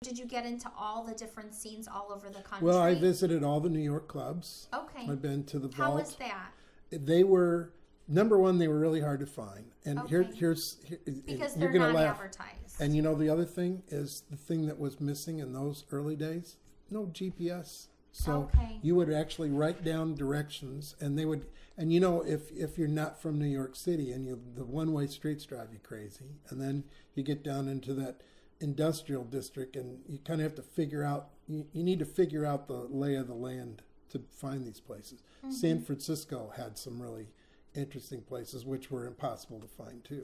Did you get into all the different scenes all over the country? Well, I visited all the New York clubs. Okay. I've been to the Vault. How was that? They were, number one, they were really hard to find. And Okay. here's Because you're they're gonna not laugh. advertised. And you know the other thing is the thing that was missing in those early days? No GPS. So Okay. you would actually write down directions, and they would. And you know, if you're not from New York City, and the one-way streets drive you crazy, and then you get down into that industrial district, and you kind of have to figure out. You need to figure out the lay of the land to find these places. Mm-hmm. San Francisco had some really interesting places, which were impossible to find too.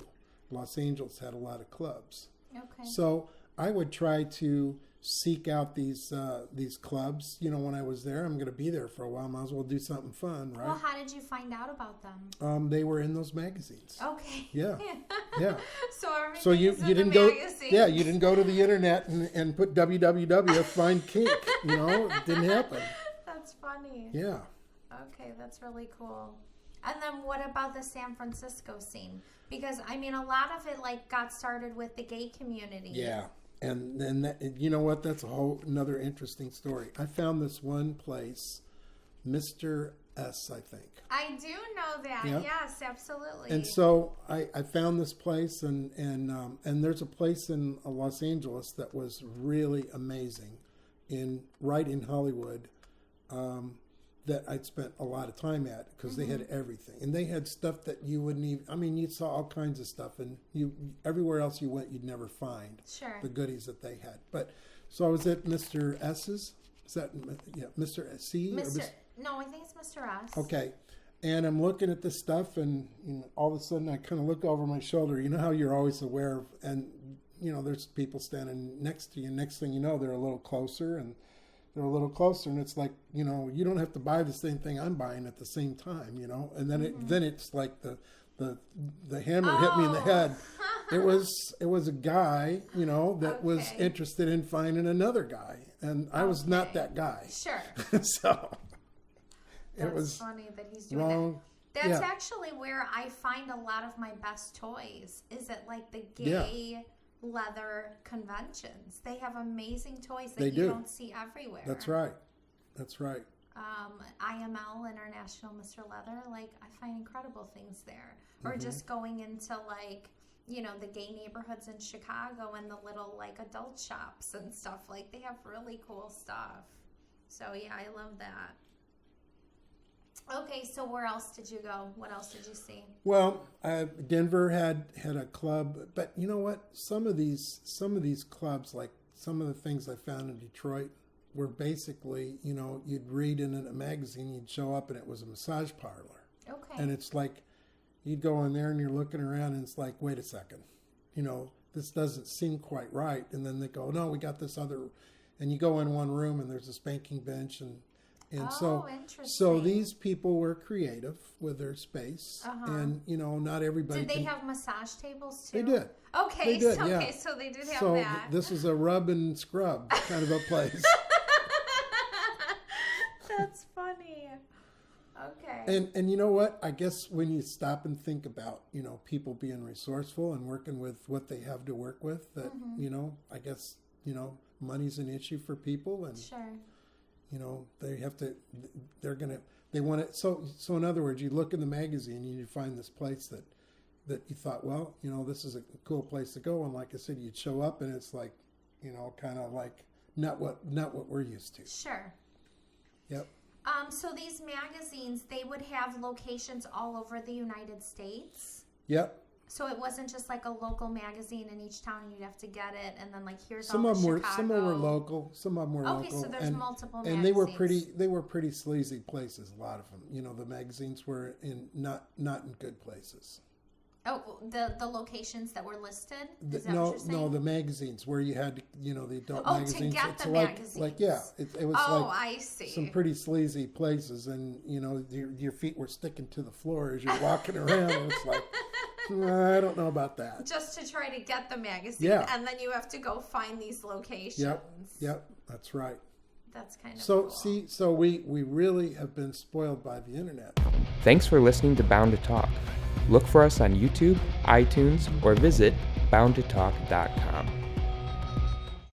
Los Angeles had a lot of clubs. Okay. So I would try to seek out these clubs. You know, when I was there, I'm going to be there for a while. Might as well do something fun, right? Well, how did you find out about them? They were in those magazines. Okay. Yeah, yeah. So everything So you is in didn't the go. magazine. Yeah, you didn't go to the internet and put www find kink. You know, it didn't happen. That's funny. Yeah. Okay, that's really cool. And then what about the San Francisco scene? Because I mean, a lot of it like got started with the gay community. Yeah. And then you know what? That's a whole another interesting story. I found this one place, Mr. S, I think. I do know that. Yeah. Yes, absolutely. And so I found this place, and there's a place in Los Angeles that was really amazing, right in Hollywood, that I'd spent a lot of time at because they had everything, and they had stuff that you wouldn't even. I mean, you saw all kinds of stuff, and everywhere else you went, you'd never find the goodies that they had. But so I was at Mr. S's. Is that Mr. C? No, I think it's Mr. S. Okay. And I'm looking at this stuff, and all of a sudden I kind of look over my shoulder. You know how you're always aware of, and there's people standing next to you. Next thing you know, they're a little closer, and it's like, you don't have to buy the same thing I'm buying at the same time, And then it's like the hammer hit me in the head. It was a guy, that was interested in finding another guy, and I was not that guy. Sure. So. That's it was funny that he's doing wrong. that. That's actually where I find a lot of my best toys. Is at like the gay leather conventions. They have amazing toys that you don't see everywhere. That's right. That's right. IML, International Mr. Leather. Like I find incredible things there. Or just going into like the gay neighborhoods in Chicago and the little like adult shops and stuff. Like they have really cool stuff. So yeah, I love that. Okay, so where else did you go? What else did you see? Well, Denver had a club, but you know what? Some of these clubs, like some of the things I found in Detroit, were basically, you'd read in a magazine, you'd show up, and it was a massage parlor. Okay. And it's like, you'd go in there and you're looking around, and it's like, wait a second, this doesn't seem quite right. And then they go, no, we got this other, and you go in one room and there's a spanking bench and so these people were creative with their space, and not everybody. Did they have massage tables too? They did. Okay, they did, so they did have so that. This is a rub and scrub kind of a place. That's funny. Okay. And you know what? I guess when you stop and think about people being resourceful and working with what they have to work with, that I guess money's an issue for people, and sure. they want it. So in other words, you look in the magazine and you find this place that you thought, well, this is a cool place to go. And like I said, you'd show up and it's like, kind of like not what we're used to. Sure. Yep. So these magazines, they would have locations all over the United States. Yep. So it wasn't just like a local magazine in each town and you'd have to get it and then like here's some all of them Chicago. Some of them were local. Some of them were local. Okay, so there's multiple magazines. And they were pretty sleazy places. A lot of them. The magazines were in not in good places. Oh, the locations that were listed? Is that what you're saying? No, the magazines where you had the adult magazines. To get the magazines. It was I see. Some pretty sleazy places, and your feet were sticking to the floor as you're walking around. And it's like, I don't know about that. Just to try to get the magazine, and then you have to go find these locations. Yep, that's right. That's kind of cool. So we really have been spoiled by the internet. Thanks for listening to Bound to Talk. Look for us on YouTube, iTunes, or visit boundtotalk.com.